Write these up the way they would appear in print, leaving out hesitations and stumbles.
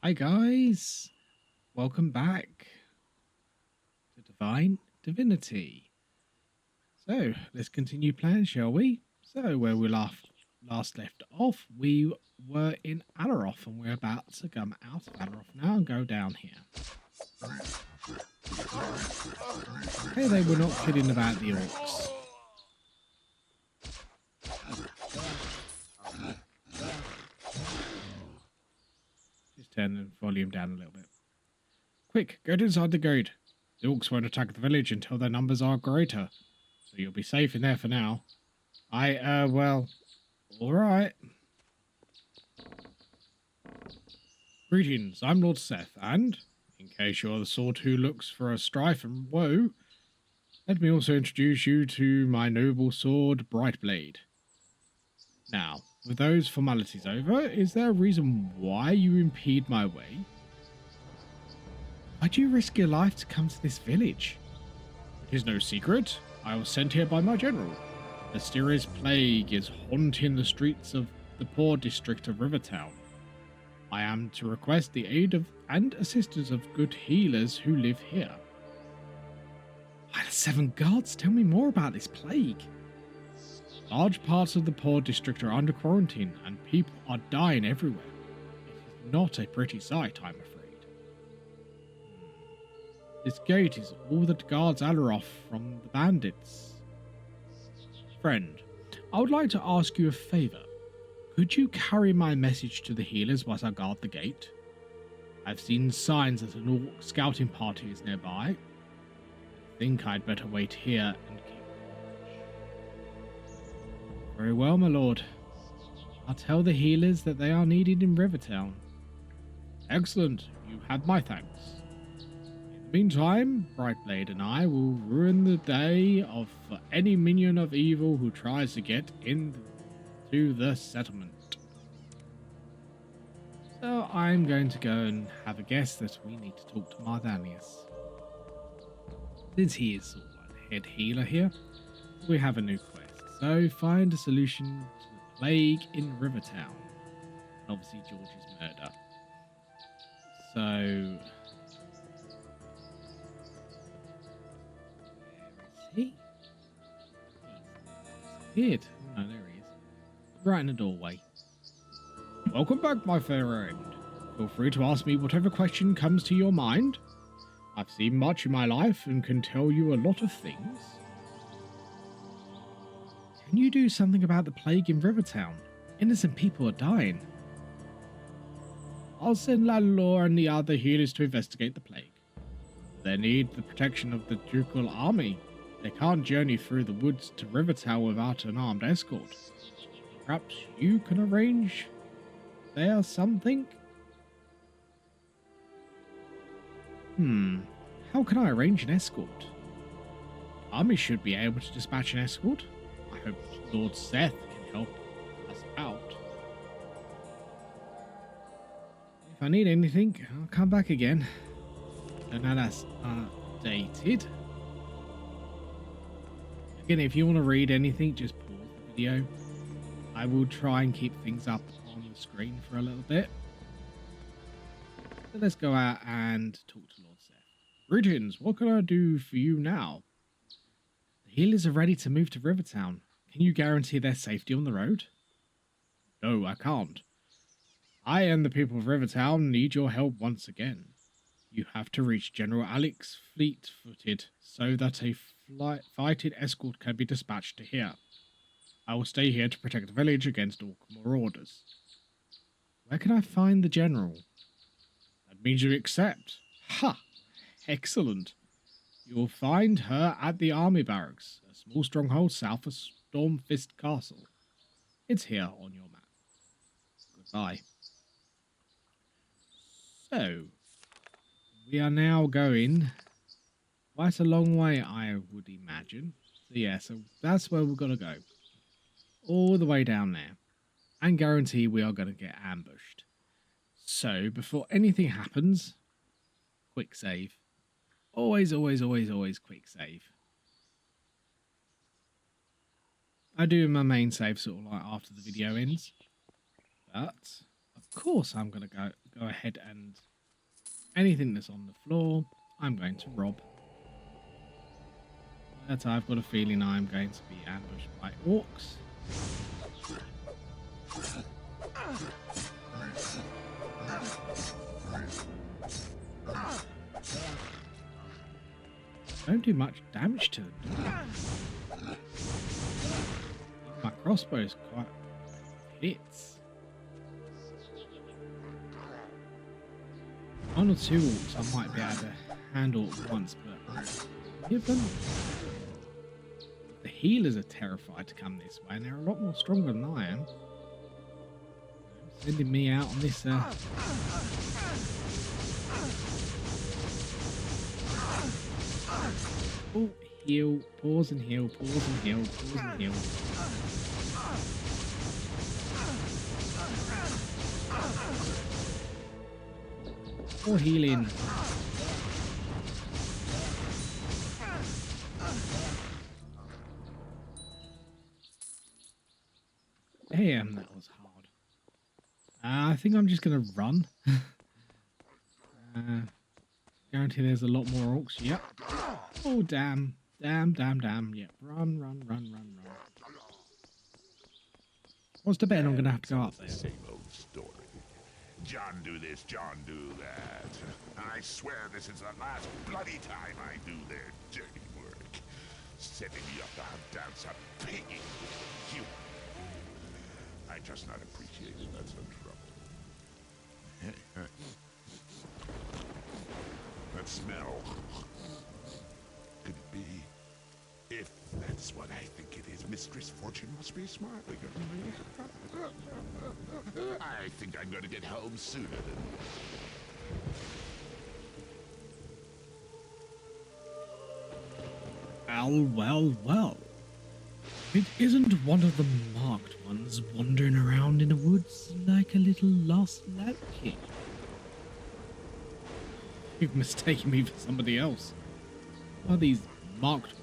Hi guys, welcome back to Divinity. So let's continue playing, shall we? So where we last left off, we were in Alaroth and we're about to come out of Alaroth now and go down here. Okay, they were not kidding about the orcs. Just turn the volume down a little bit. Quick, get inside the gate. The orcs won't attack the village until their numbers are greater, so you'll be safe in there for now. Well, alright. Greetings, I'm Lord Seth, and, in case you're the sort who looks for a strife and woe, let me also introduce you to my noble sword, Brightblade. Now, with those formalities over, is there a reason why you impede my way? Why do you risk your life to come to this village? It is no secret. I was sent here by my general. A mysterious plague is haunting the streets of the poor district of Rivertown. I am to request the aid of and assistance of good healers who live here. Why the seven gods? Tell me more about this plague. Large parts of the poor district are under quarantine and people are dying everywhere. It is not a pretty sight, I'm afraid. This gate is all that guards Alaroth from the bandits. Friend, I would like to ask you a favour. Could you carry my message to the healers whilst I guard the gate? I've seen signs that an orc scouting party is nearby. I think I'd better wait here and keep watch. Very well, my lord. I'll tell the healers that they are needed in Rivertown. Excellent. You have my thanks. In the meantime, Brightblade and I will ruin the day for any minion of evil who tries to get into the settlement. So I'm going to go and have a guess that we need to talk to Mardanius. Since he is sort of like the head healer here, we have a new quest. So find a solution to the plague in Rivertown. And obviously George's murder. So where is he? He's disappeared. Oh no, there he is. Right in the doorway. Welcome back, my fair friend. Feel free to ask me whatever question comes to your mind. I've seen much in my life and can tell you a lot of things. Can you do something about the plague in Rivertown? Innocent people are dying. I'll send Lalor and the other healers to investigate the plague. They need the protection of the ducal army. They can't journey through the woods to Rivertown without an armed escort. Perhaps you can arrange there something? How can I arrange an escort? The army should be able to dispatch an escort. I hope Lord Seth can help us out. If I need anything, I'll come back again. So now that's updated. Again, if you want to read anything, just pause the video. I will try and keep things up on the screen for a little bit. So let's go out and talk to Lord Seth. Greetings, what can I do for you now? The healers are ready to move to Rivertown. Can you guarantee their safety on the road? No, I can't. I and the people of Rivertown need your help once again. You have to reach General Alex fleet-footed so that a fighted escort can be dispatched to here. I will stay here to protect the village against orc marauders. Where can I find the general? That means you accept. Ha! Excellent. You will find her at the army barracks, a small stronghold south of Stormfist Castle. It's here on your map. Goodbye. So, we are now going quite a long way, I would imagine. So yeah, so that's where we're going to go. All the way down there. And guarantee we are going to get ambushed. So, before anything happens, quick save. Always, always, always, always quick save. I do my main save sort of like after the video ends. But, of course, I'm going to go go ahead and anything that's on the floor, I'm going to rob. But I've got a feeling I'm going to be ambushed by orcs. Don't do much damage to them, do they? My crossbow is quite hits. One or two orcs I might be able to handle at once, but give them. The healers are terrified to come this way, and they're a lot more stronger than I am. Sending me out on this. Oh, heal, pause and heal, pause and heal, pause and heal. More healing. Damn, that was hard. I think I'm just going to run. Guarantee there's a lot more orcs. Yep. Oh, damn. Damn. Yep. Run. What's the bet I'm going to have to go up there? Same old story. John do this, John do that. I swear this is the last bloody time I do their dirty work. Setting me up to hunt down some piggy human. I just not appreciated that's the trouble. That smell. Could it be? If that's what I think it is, Mistress Fortune must be smiling at me. I think I'm going to get home sooner than... Well. It isn't one of the marked ones wandering around in the woods like a little lost lamb-king. You've mistaken me for somebody else. Are these marked ones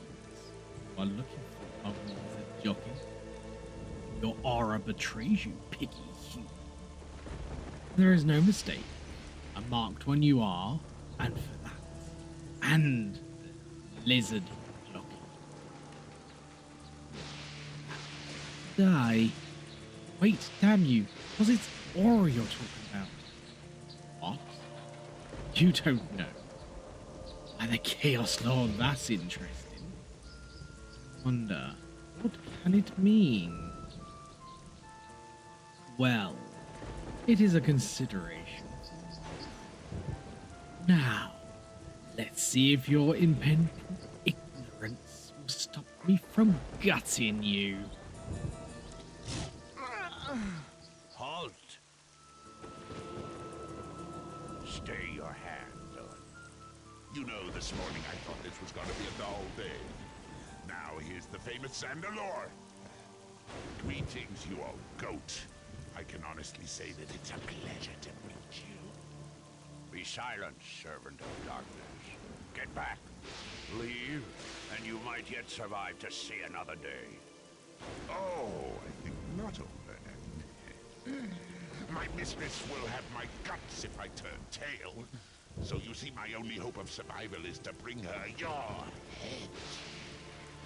who are looking for a jockey? Your aura betrays you, picky human. There is no mistake. A marked one you are, and for that. And lizard jockey. Die. Wait, damn you. Was it aura you're talking about? What? You don't know. Why, the Chaos Lord, that's interesting. Wonder, what can it mean? Well, it is a consideration. Now, let's see if your impending ignorance will stop me from gutting you. Halt! Stay your hand, son. You know, this morning I thought this was going to be a dull day. Now here's the famous Zandalore. Greetings, you old goat. I can honestly say that it's a pleasure to meet you. Be silent, servant of darkness. Get back. Leave, and you might yet survive to see another day. Oh, I think not, old man. My mistress will have my guts if I turn tail. So you see, my only hope of survival is to bring her your head.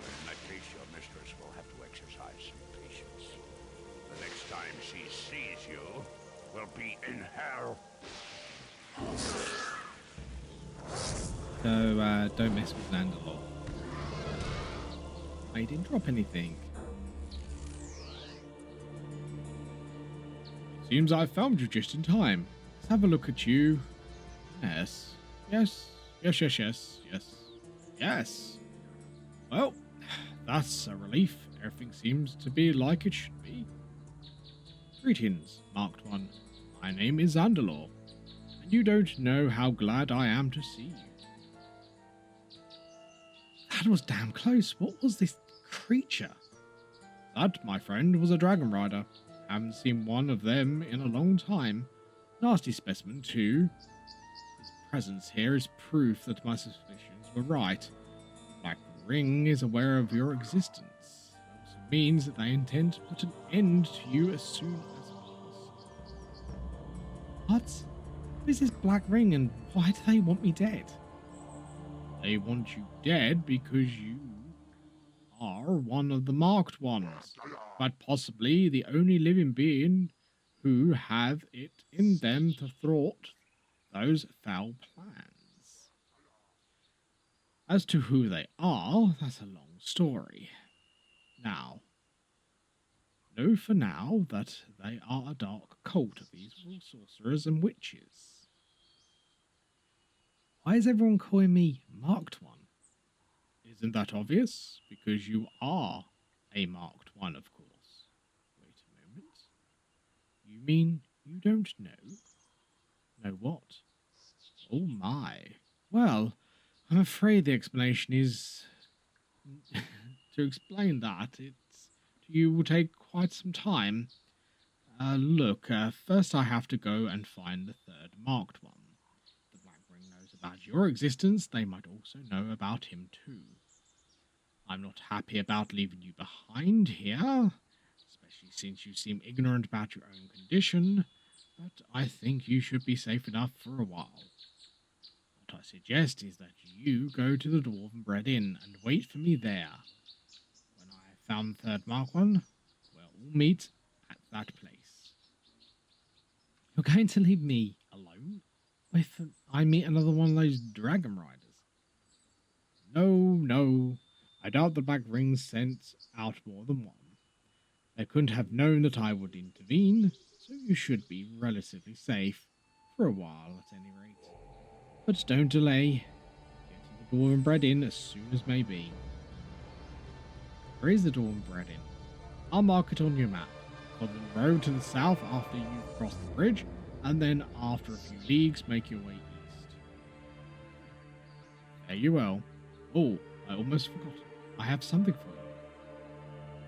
In that case, your mistress will have to exercise some patience. The next time she sees you will be in hell. So, don't mess with Zandalore. I didn't drop anything. Seems I found you just in time. Let's have a look at you. Yes. Well, that's a relief. Everything seems to be like it should be. Greetings, Marked One. My name is Zandalore, and you don't know how glad I am to see you. That was damn close. What was this creature? That, my friend, was a dragon rider. Haven't seen one of them in a long time. Nasty specimen, too. His presence here is proof that my suspicions were right. Black Ring is aware of your existence. It also means that they intend to put an end to you as soon as possible. What? is this black ring and why do they want me dead? They want you dead because you are one of the marked ones, but possibly the only living being who have it in them to thwart those foul plans. As to who they are, that's a long story. Now, know for now that they are a dark cult of evil sorcerers and witches. Why is everyone calling me Marked One? Isn't that obvious? Because you are a Marked One, of course. Wait a moment. You mean you don't know? Know what? Oh my. Well, I'm afraid the explanation is to explain that you will take quite some time. Look, first I have to go and find the third marked one. The Black Ring knows about your existence, they might also know about him too. I'm not happy about leaving you behind here, especially since you seem ignorant about your own condition, but I think you should be safe enough for a while. What I suggest is that you go to the Dwarven Bread Inn and wait for me there. When I have found the third mark one, we'll all meet at that place. You're going to leave me alone? If I meet another one of those dragon riders? No. I doubt the Black Ring sent out more than one. They couldn't have known that I would intervene, so you should be relatively safe. For a while, at any rate. But don't delay. Get to the Dwarven Bread Inn as soon as may be. Where is the Dwarven Bread Inn? I'll mark it on your map. Follow the road to the south after you've crossed the bridge, and then after a few leagues, make your way east. There you will. Oh, I almost forgot. I have something for you.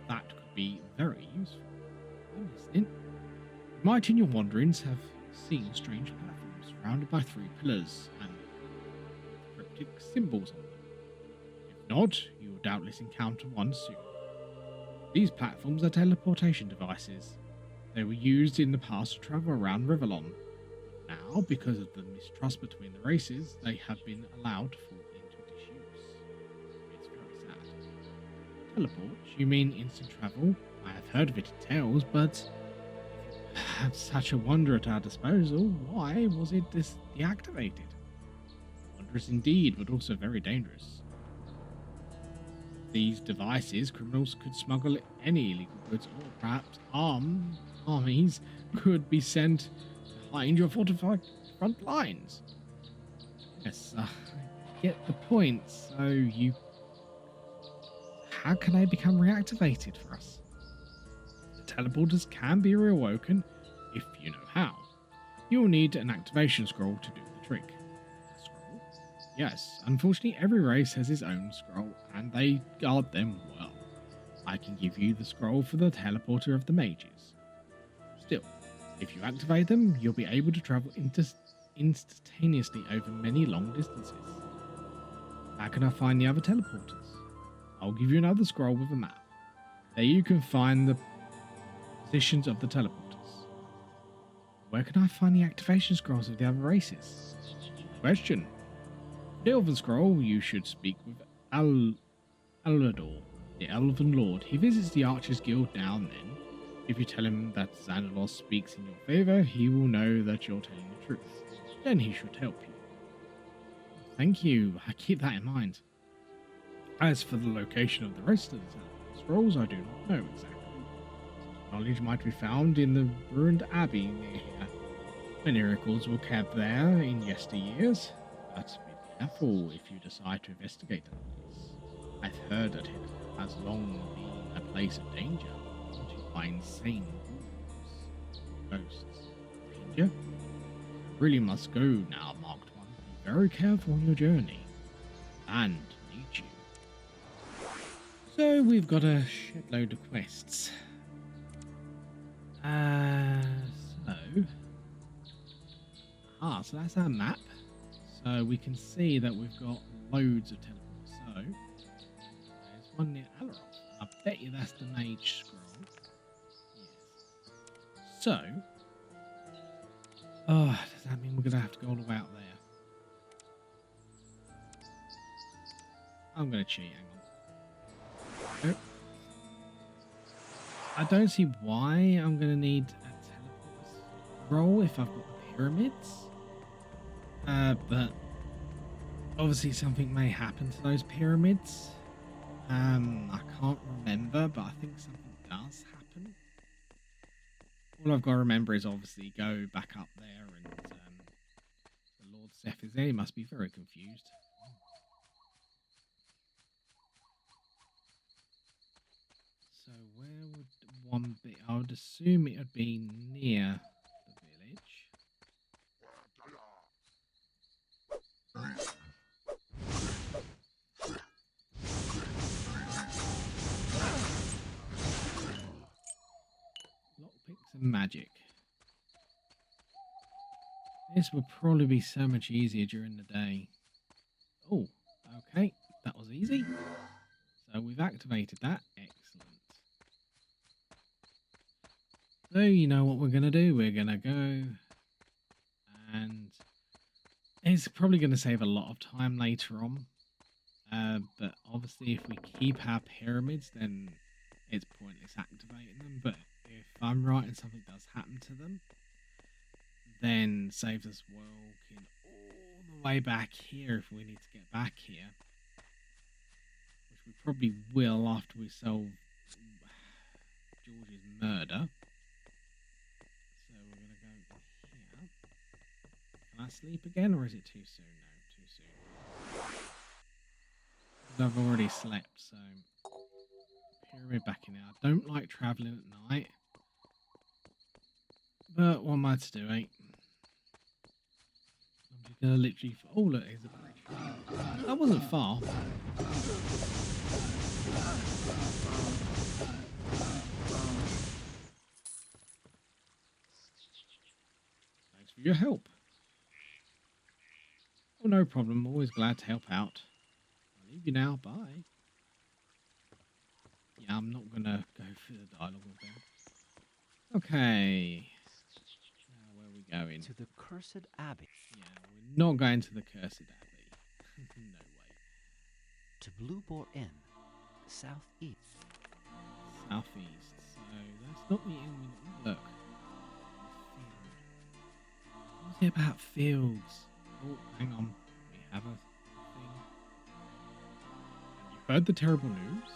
That could be very useful. I'm listening. You might in your wanderings have seen strange platforms surrounded by 3 pillars and cryptic symbols on them. If not, you will doubtless encounter one soon. These platforms are teleportation devices. They were used in the past to travel around Rivellon. Now, because of the mistrust between the races, they have been allowed to fall into disuse. It's very sad. Teleport? You mean instant travel? I have heard of it in tales, but if you have such a wonder at our disposal, why was it deactivated? Wondrous indeed, but also very dangerous. These devices, criminals could smuggle any illegal goods, or perhaps armies could be sent behind your fortified front lines. Yes, I get the point. So how can they become reactivated for us? The teleporters can be reawoken if you know how. You'll need an activation scroll to do the trick. Scroll? Yes, unfortunately every race has its own scroll, and they guard them well. I can give you the scroll for the teleporter of the mages. Still, if you activate them, you'll be able to travel instantaneously over many long distances. How can I find the other teleporters? I'll give you another scroll with a map. There you can find the positions of the teleporters. Where can I find the activation scrolls of the other races? Question. For the Elven Scroll, you should speak with Alador, the Elven Lord. He visits the Archers Guild now and then. If you tell him that Xanalos speaks in your favour, he will know that you're telling the truth. Then he should help you. Thank you, I keep that in mind. As for the location of the rest of the teleport scrolls, I do not know exactly. Some knowledge might be found in the ruined abbey near here. Many records were kept there in yesteryears, but be careful if you decide to investigate the place. I've heard that it has long been a place of danger, haunted by insane ghosts. Danger? You really must go now, Marked One. Be very careful on your journey. And need you. So we've got a shitload of quests. So that's our map. So we can see that we've got loads of teleports. So there's one near Alaroth. I bet you that's the mage scroll. Yes. So Oh, does that mean we're going to have to go all the way out there? I'm going to cheat. Hang on. Nope. I don't see why I'm going to need a teleport roll if I've got the pyramids. But obviously something may happen to those pyramids. I can't remember, but I think something does happen. All I've got to remember is obviously go back up there, and the Lord Seth is there. He must be very confused. So where would one be? I would assume it would be near the village. Lockpicks and magic. This would probably be so much easier during the day. Oh, okay. That was easy. So we've activated that. Excellent. So you know what we're going to do. We're going to go, and it's probably going to save a lot of time later on. But obviously if we keep our pyramids, then it's pointless activating them. But if I'm right and something does happen to them, then saves us walking all the way back here if we need to get back here. Which we probably will after we solve George's murder. So we're going to go here. Can I sleep again, or is it too soon? No, too soon. Because I've already slept, so pyramid back in there. I don't like travelling at night. But what am I to do, eh? I'm just going to literally... Oh, look, there's a bridge. That wasn't far. Thanks for your help. Oh, no problem. Always glad to help out. I'll leave you now. Bye. Yeah, I'm not going to go through the dialogue with them. Okay. Now, where are we going? To the Cursed Abbey. Yeah, we're not going to the Cursed Abbey. No way. To Blue Boar Inn, southeast. Southeast. So that's not the inn we look. What's it about fields? Oh, hang on. We have a thing. Have you heard the terrible news?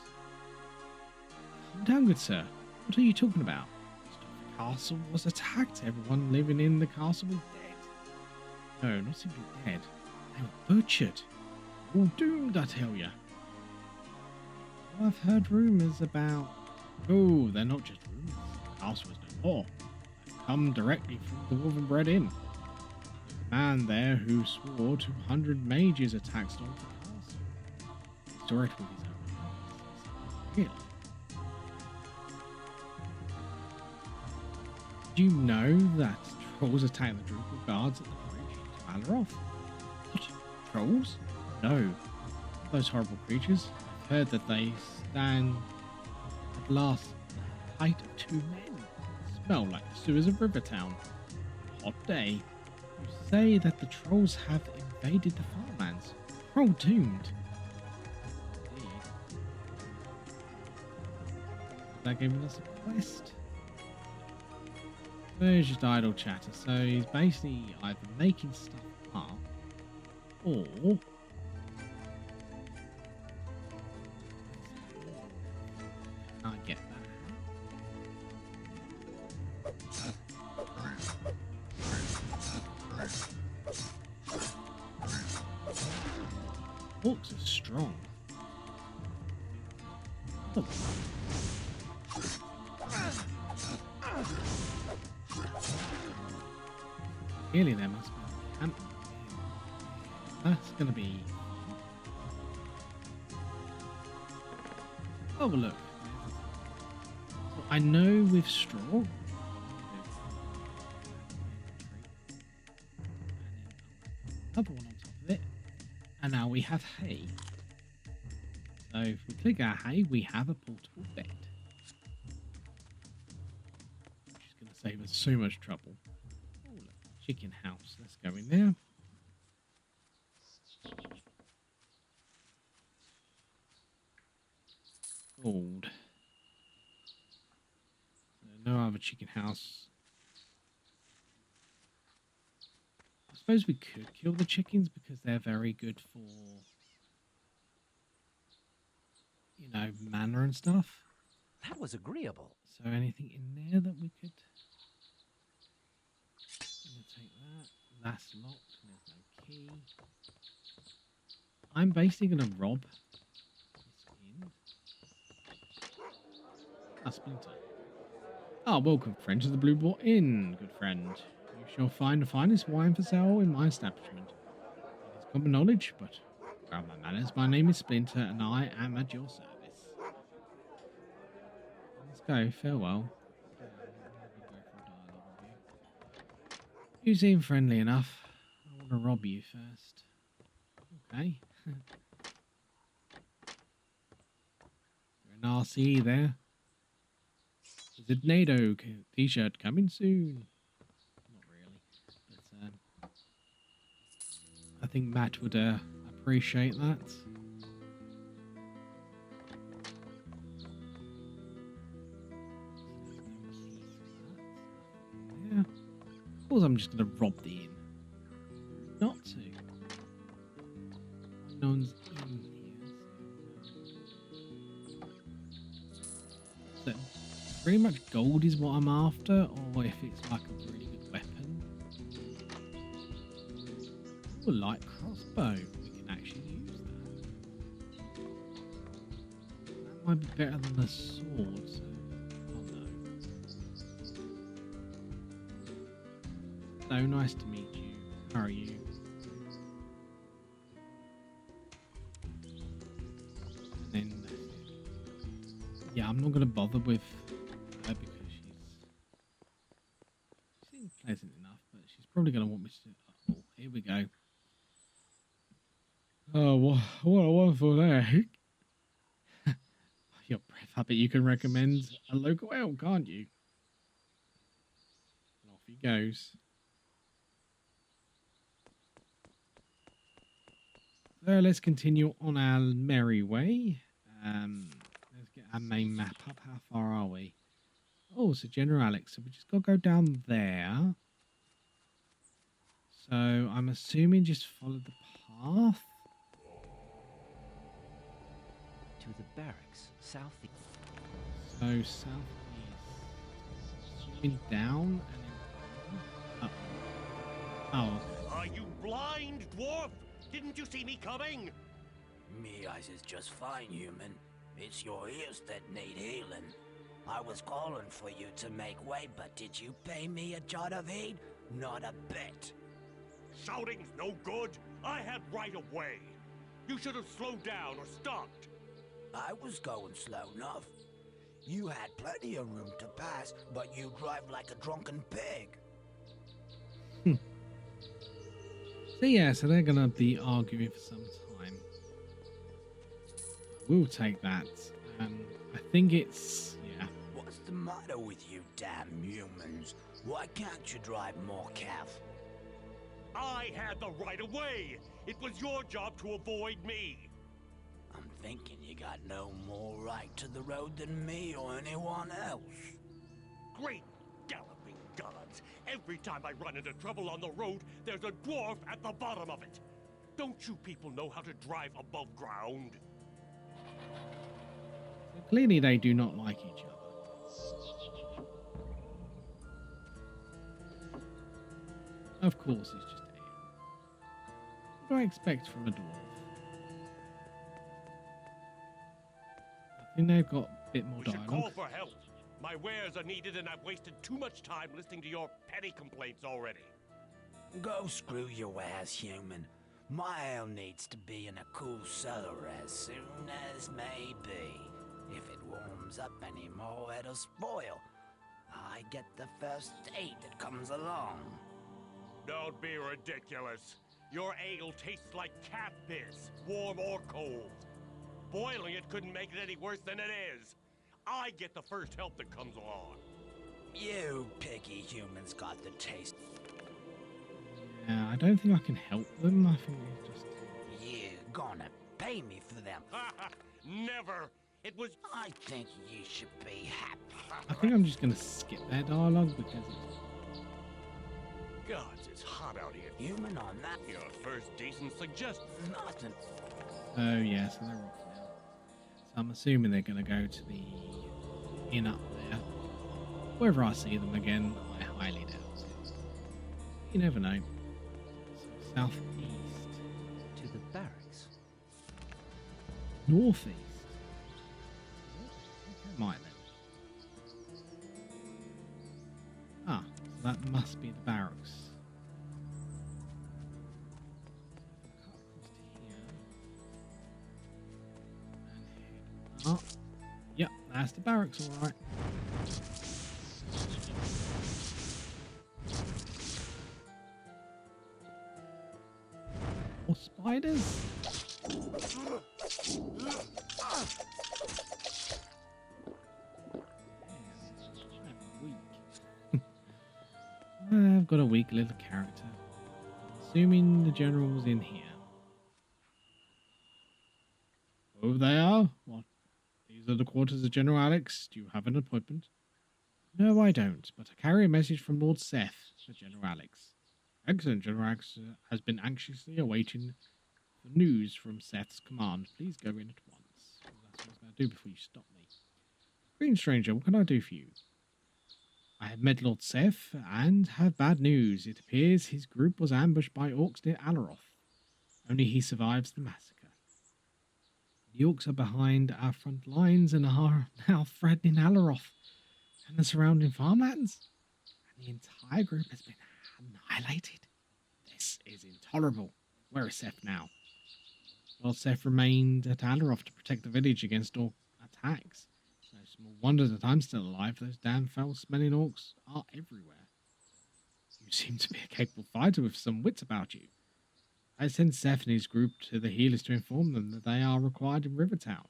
Calm down, good sir. What are you talking about? The castle was attacked. Everyone living in the castle was dead. No, not simply dead. They were butchered. All doomed, I tell you. Well, I've heard rumours about... Oh, they're not just rumours. The castle is no more. They've come directly from the Dwarven Bread Inn. There's a man there who swore 200 mages attacked stormed the castle. He saw it with his own eyes. Really? Do you know that trolls attacked the Drupal guards at the bridge to Valeroff? What? Trolls? No. Those horrible creatures. I've heard that they stand at last the height of 2 men. Smell like the sewers of Rivertown. Hot day. You say that the trolls have invaded the farmlands. We're all doomed. Indeed. They're giving us a quest. There's just idle chatter. So he's basically either making stuff up or I get that. Orcs are strong. Oh. Clearly there must be a camp. That's going to be... Oh, well, look. So I know with straw... Another one on top of it. And now we have hay. So if we click our hay, we have a portable bed. Which is going to save us so much trouble. Oh, look. Chicken house. Let's go in there. Gold. No other chicken house. I suppose we could kill the chickens because they're very good for, you know, manna and stuff. That was agreeable. So anything in there that we could... I'm going to take that. That's locked. There's no key. I'm basically going to rob this inn. Ah, Splinter. Ah, welcome, friend, to the Blue Boar Inn, good friend. You shall find the finest wine for sale in my establishment. It is common knowledge, but well, my manners. My name is Splinter, and I am at your service. Let's go. Farewell. You seem friendly enough. I want to rob you first. Okay. You're an RC there. Is it NATO t-shirt coming soon? Not really. But I think Matt would appreciate that. Yeah. Of course I'm just going to rob the inn. Not to. No one's in here. So pretty much gold is what I'm after, or if it's like a really good weapon. Ooh, a light crossbow. We can actually use that. That might be better than a sword, so oh no. So nice to meet you. How are you? And then yeah, I'm not gonna bother with her because she seems pleasant enough, but she's probably gonna want me to. Oh, here we go. Oh, what a wonderful day! Your breath. I bet you can recommend a local ale, can't you? And off he goes. So let's continue on our merry way. Let's get our main map up. How far are we? Oh, so General Alex. So we just got to go down there. So I'm assuming just follow the path. To the barracks, southeast. So southeast. Zooming down and then up. Oh. Are you blind, dwarf? Didn't you see me coming? Me eyes is just fine, human. It's your ears that need healing. I was calling for you to make way, but did you pay me a jot of heed? Not a bit. Shouting's no good. I had right of way. You should have slowed down or stopped. I was going slow enough. You had plenty of room to pass, but you drive like a drunken pig. So yeah, so they're gonna be arguing for some time. We'll take that. I think it's yeah. What's the matter with you damn humans? Why can't you drive more careful? I had the right of way. It was your job to avoid me. I'm thinking you got no more right to the road than me or anyone else. Great galloping gods. Every time I run into trouble on the road, there's a dwarf at the bottom of it. Don't you people know how to drive above ground? So clearly they do not like each other. Of course, it's just air. What do I expect from a dwarf? I think they've got a bit more We should call dialogue. for help. My wares are needed and I've wasted too much time listening to your petty complaints already. Go screw your ass, human. My ale needs to be in a cool cellar as soon as may be. If it warms up anymore, it'll spoil. I get the first aid that comes along. Don't be ridiculous. Your ale tastes like cat piss, warm or cold. Boiling it couldn't make it any worse than it is. I get the first help that comes along. You picky humans got the taste. Yeah, I don't think I can help them. I think it's just... You gonna pay me for them? Never! It was. I think you should be happy. I think I'm just going to skip their dialogue because it's... Gods, it's hot out here. Human on that? Your first decent suggestion. Nothing. Oh, yeah, so they're off now. So I'm assuming they're going to go to the inn up there. Whether I see them again, I highly doubt it. You never know. So southeast. To the barracks. Northeast. Okay, might then. Ah, so that must be the barracks. Cut across to here. And head up. Yep, that's the barracks, alright. More spiders? I've got a weak little character. Assuming the general's in here. Oh, they are? What? These are the quarters of General Alex. Do you have an appointment? No, I don't, but I carry a message from Lord Seth for General Alex. Excellent. General Alex has been anxiously awaiting for news from Seth's command. Please go in at once. Well, that's what I was going to do before you stop me. Green stranger, what can I do for you? I have met Lord Seth and have bad news. It appears his group was ambushed by orcs near Alaroth. Only he survives the massacre. The orcs are behind our front lines and are now threatening Alaroth and the surrounding farmlands. And the entire group has been annihilated. This is intolerable. Where is Seth now? Lord Seth remained at Alaroth to protect the village against orc attacks. No small wonder that I'm still alive. Those damn foul-smelling orcs are everywhere. You seem to be a capable fighter with some wits about you. I sent Seth and his group to the healers to inform them that they are required in Rivertown.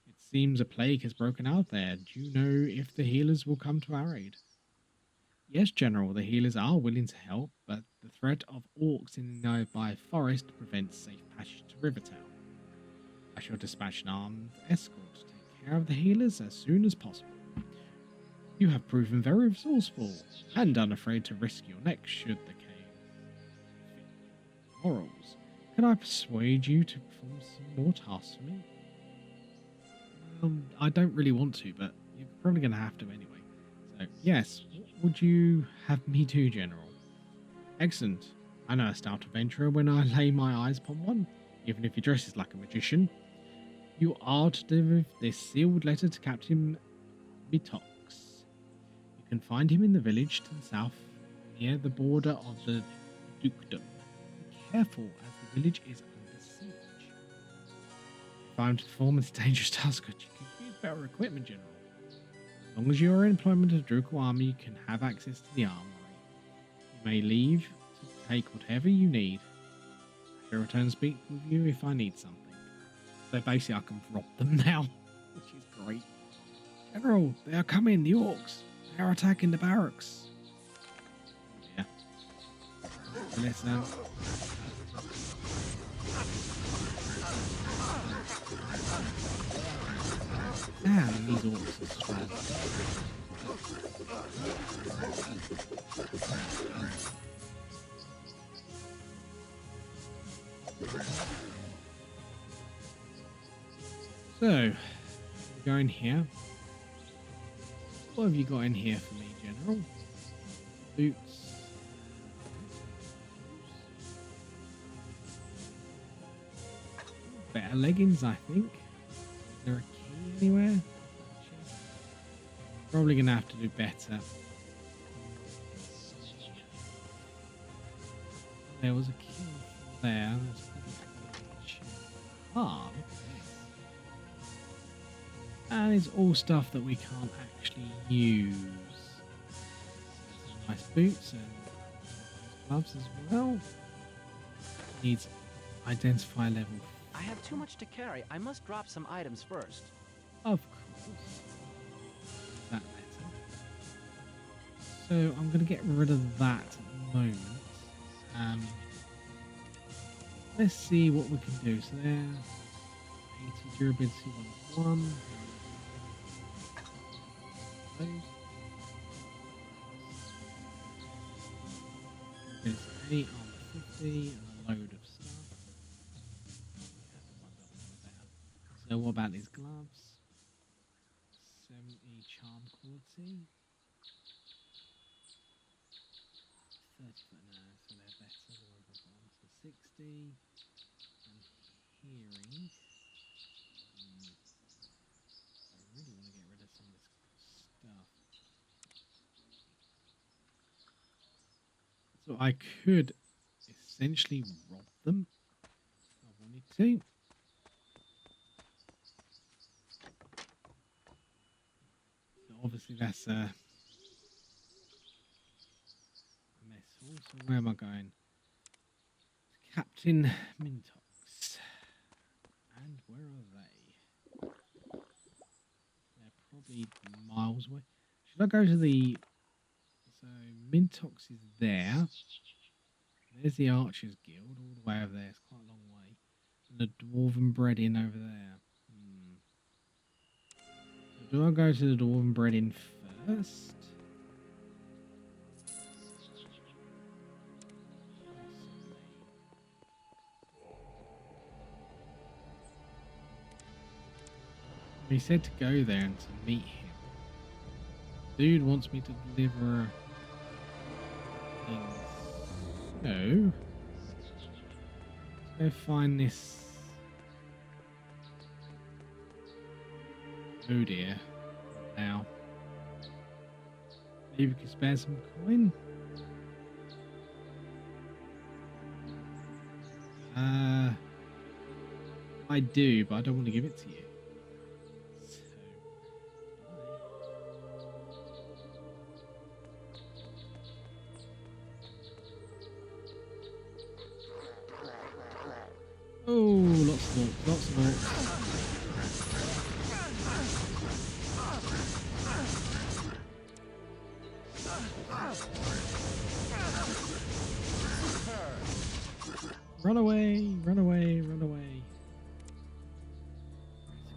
It seems a plague has broken out there. Do you know if the healers will come to our aid? Yes, General, the healers are willing to help, but the threat of orcs in the nearby forest prevents safe passage to Rivertown. I shall dispatch an armed escort to take care of the healers as soon as possible. You have proven very resourceful and unafraid to risk your neck should the cave fit your morals. Can I persuade you to perform some more tasks for me? I don't really want to, but you're probably going to have to anyway. So, yes, what would you have me do, General? Excellent. I know a stout adventurer when I lay my eyes upon one, even if he dresses like a magician. You are to deliver this sealed letter to Captain Mitox. You can find him in the village to the south, near the border of the dukedom. Be careful, as the village is under siege. If I'm to perform this dangerous task, could you use better equipment, General? As long as you are in employment of the Drukhal army, you can have access to the armory. You may leave to take whatever you need. I shall return and speak with you if I need something. So basically I can rob them now, which is great. General, they are coming, the orcs. They are attacking the barracks. Yeah. Listen. Damn, these orcs are strong. So, go in here. What have you got in here for me, General? Boots. Better leggings, I think. Is there a key anywhere? Probably gonna have to do better. There was a key there. Ah, look at this. And it's all stuff that we can't actually use. Some nice boots and gloves as well. Needs identify level. I have too much to carry. I must drop some items first. Of course. That better. So I'm going to get rid of that at the moment. Um, let's see what we can do. So there, 80 durability 1. There's 8 armor 50 and a load of stuff. So what about these gloves? 70 charm quality. 30 foot now, so they're better. The ones I've got on to 60. And hearing. I really want to get rid of some of this stuff. So I could essentially rob them if I wanted to. So obviously that's a mess. Also, where am I going? Captain Mintox. And where are they? They're probably miles away. Should I go to the... So Mintox is there. There's the Archers Guild all the way over there. It's quite a long way. And the Dwarven Bread Inn over there. So do I go to the Dwarven Bread Inn first? He said to go there and to meet him. Dude wants me to deliver things. So, let's go find this. Oh dear. Now. Maybe we can spare some coin. I do, but I don't want to give it to you. Oh, lots of orcs. Run away, run away, run away.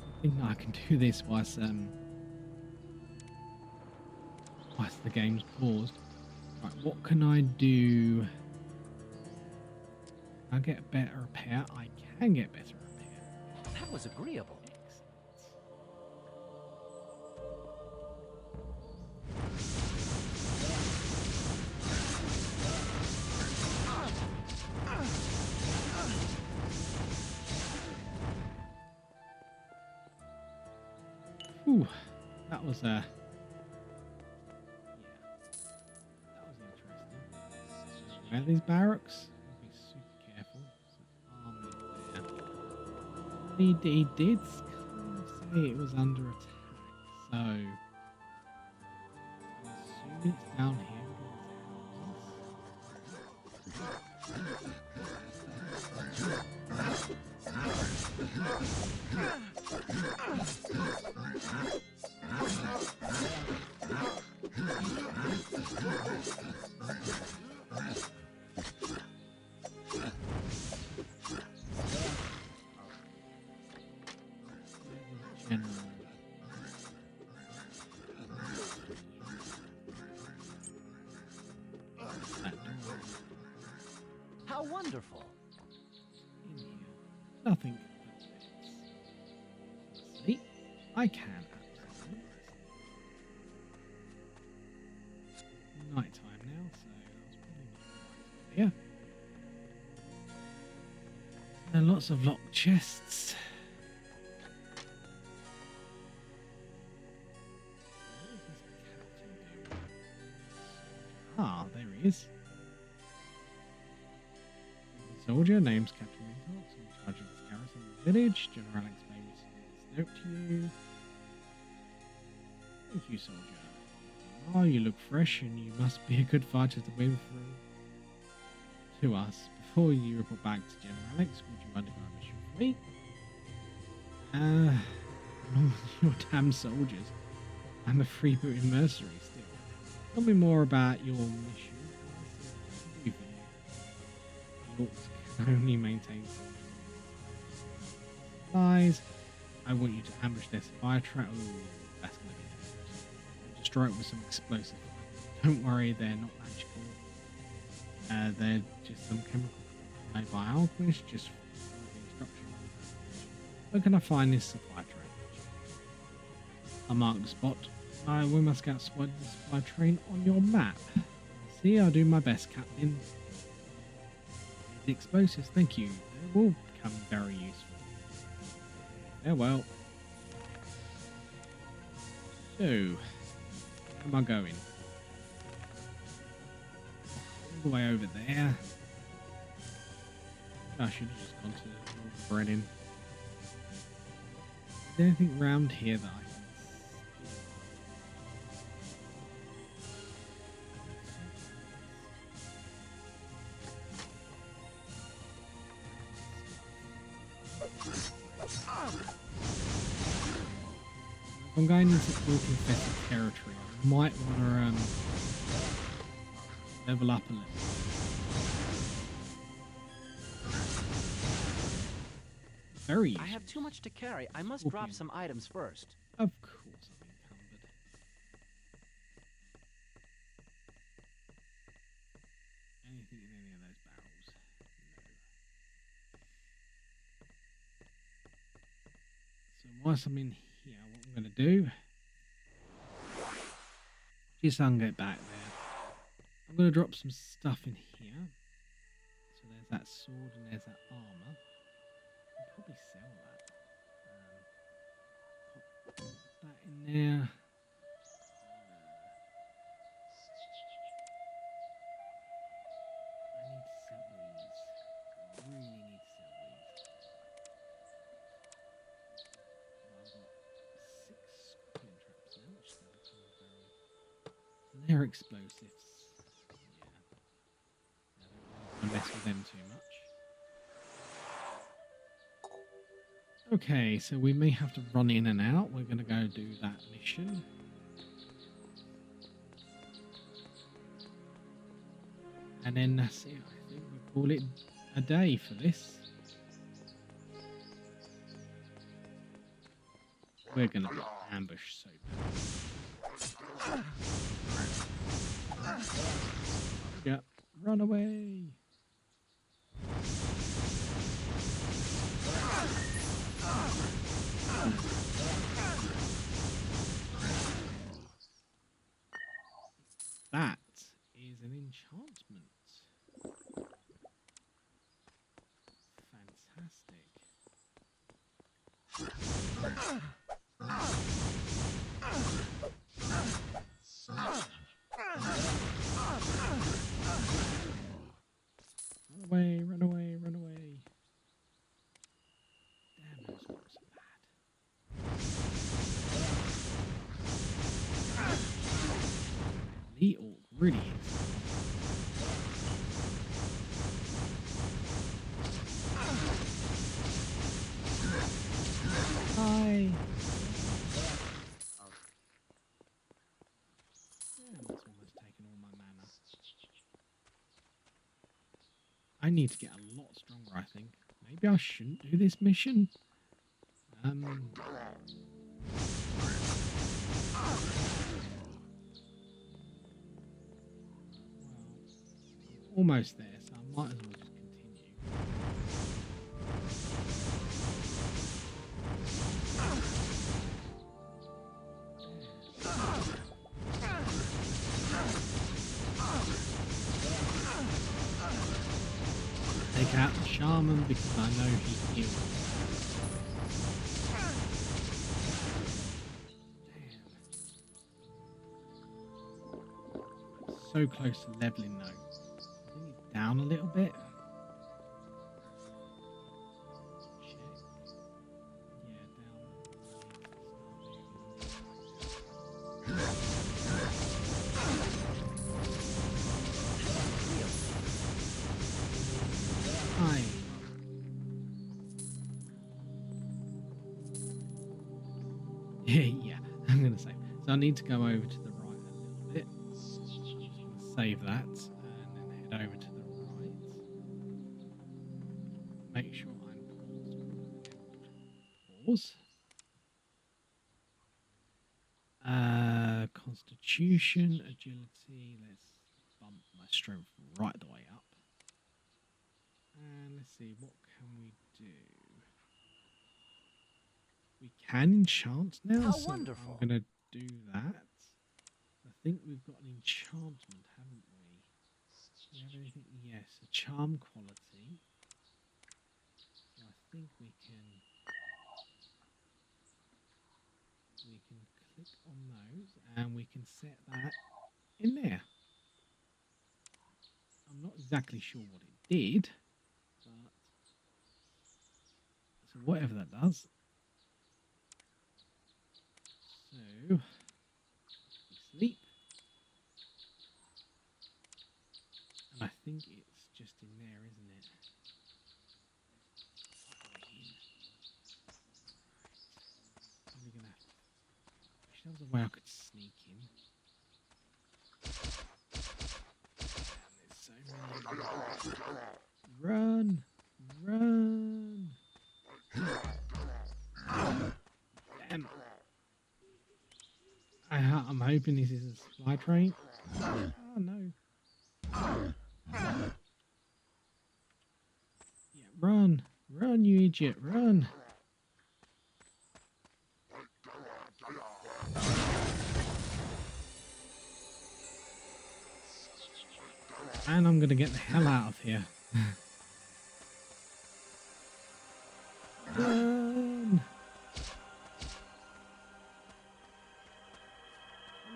I think I can do this whilst the game's paused. Right, what can I do? I'll get better repair. I can get better repair. That was agreeable. Ooh, that was that was interesting. Where are these barracks? Be super careful. He did kind of say it was under attack, so I'm assuming it's down here. How wonderful. In here, nothing but beds. See, I can absolutely. Nighttime now, so I was probably not right. And lots of locked chests. Ah, there he is. Soldier, name's Captain Mintox, in charge of this garrison of the village. General Alex made me send this note to you. Thank you, soldier. Oh, you look fresh and you must be a good fighter to win through to us. Before you report back to General Alex, would you undergo a mission for me? Your damn soldiers. I'm a freebooting mercenary still. Tell me more about your mission. thoughts can only maintain supplies. I want you to ambush their supply trap. Ooh, that's going to be difficult. Destroy it with some explosive. Don't worry, they're not magical. They're just some chemical made by alchemists, just follow the instructions. Where can I find this supply train? I marked the spot. We must get spotted the supply train on your map. See, I'll do my best, Captain. The explosives, thank you. They will become very useful. Farewell. So, where am I going? All the way over there. I should have just gone to the Brennan. Is there anything around here that I can I'm going into orc-infested territory. I might want to level up a little. Very useful. I have too much to carry. I must drop some items first. Of course I'm encumbered. Anything in any of those barrels? No. So whilst I'm in here, what I'm going to do, just so I can get back there, I'm going to drop some stuff in here. So there's that sword and there's that armor. I'll probably sell that. Put that in there. I need to sell these. I really need to sell these. I've got 6 scorpion traps now, which is going to become very... And they're explosives. Yeah. I don't want to mess with them too much. Okay, so we may have to run in and out. We're going to go do that mission. And then that's it. I think we'll call it a day for this. We're going to be ambushed so bad. Yeah, run away. That is an enchantment. Fantastic. Run away, run away, run away. Damn, those orcs are bad. The orc really is. Hi. Yeah, that's almost taken all my mana. I need to get a lot stronger, I think. Maybe I shouldn't do this mission. Almost there, so I might as well just continue. Take out the shaman because I know he heals. Damn. So close to leveling though. Down a little bit. Check. Yeah, down. Hi. Yeah, I'm gonna say. So I need to go over to the right a little bit. I'm just gonna save that and then head over to the right. pause. Constitution, agility. Let's bump my strength right the way up. And let's see, what can we do? We can enchant now. How so wonderful. I'm going to do that. I think we've got an enchantment, haven't we? Do we have anything? Yes, a charm quality. So I think we can click on those and we can set that in there. I'm not exactly sure what it did, but so whatever that does. So we sleep. And I think it's just in there, isn't it? Probably gonna have to. Wish there was a way I could sneak in. There's so many. Run! Run! Damn. I'm hoping this is a supply train. Oh no. Yeah, run! Run, you idiot! Run! And I'm gonna get the hell out of here. Run!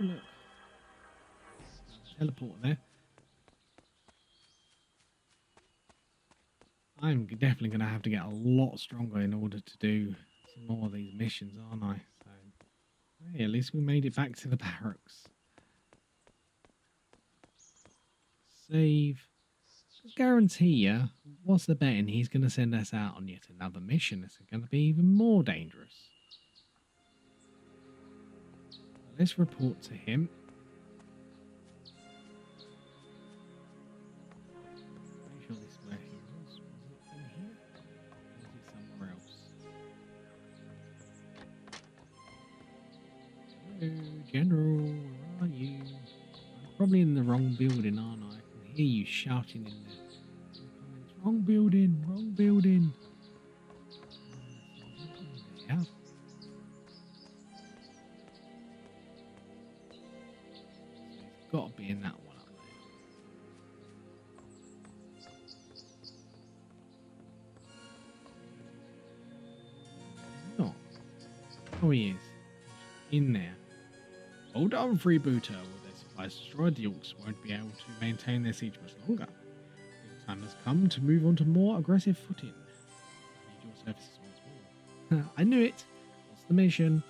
Oh, look. Teleport there. I'm definitely going to have to get a lot stronger in order to do some more of these missions, aren't I? So, hey, at least we made it back to the barracks. Save. I guarantee you, what's the betting? He's going to send us out on yet another mission that's going to be even more dangerous. Let's report to him. Pretty sure this is where he was. Was it in here? Or was it somewhere else? Hello, General. Where are you? I'm probably in the wrong building, aren't I? I can hear you shouting in there. Wrong building, wrong building. Yeah. Got to be in that one up there. No. Oh, he is. In there. Hold on, freebooter. With their supplies destroyed, the Orcs won't be able to maintain their siege much longer. The time has come to move on to more aggressive footing. I need your services once more. I knew it. What's the mission?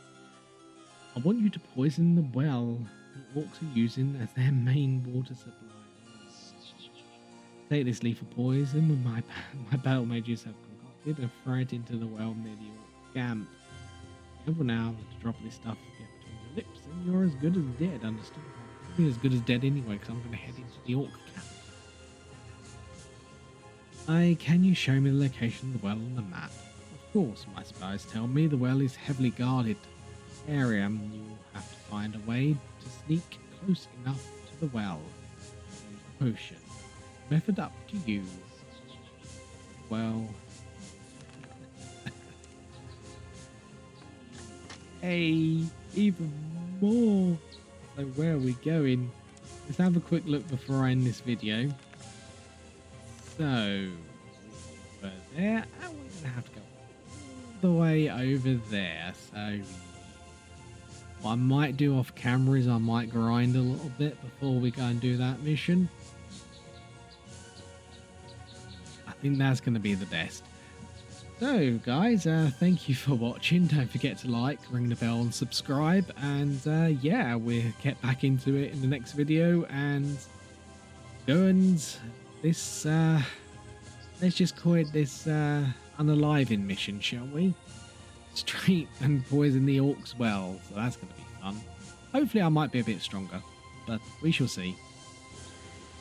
I want you to poison the well the Orcs are using as their main water supply. Take this lethal poison with my battle mages have concocted and throw it into the well near the Orc camp. Careful now to drop this stuff get between your lips and you're as good as dead, understood? You're as good as dead anyway because I'm going to head into the Orc camp. Can you show me the location of the well on the map? Of course, my spies tell me the well is heavily guarded area. You will have to find a way to sneak close enough to the well. Use the potion. Method up to you. Well. Hey, even more. So where are we going? Let's have a quick look before I end this video. So, we're there, and we're going to have to go all the way over there. So, what I might do off camera is I might grind a little bit before we go and do that mission. I think that's going to be the best. So, guys, thank you for watching. Don't forget to like, ring the bell, and subscribe. And yeah, we'll get back into it in the next video and go and this. Let's just call it this unaliving mission, shall we? Straight and poison the Orcs well. So that's going to be fun. Hopefully, I might be a bit stronger, but we shall see.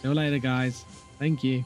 See you later, guys. Thank you.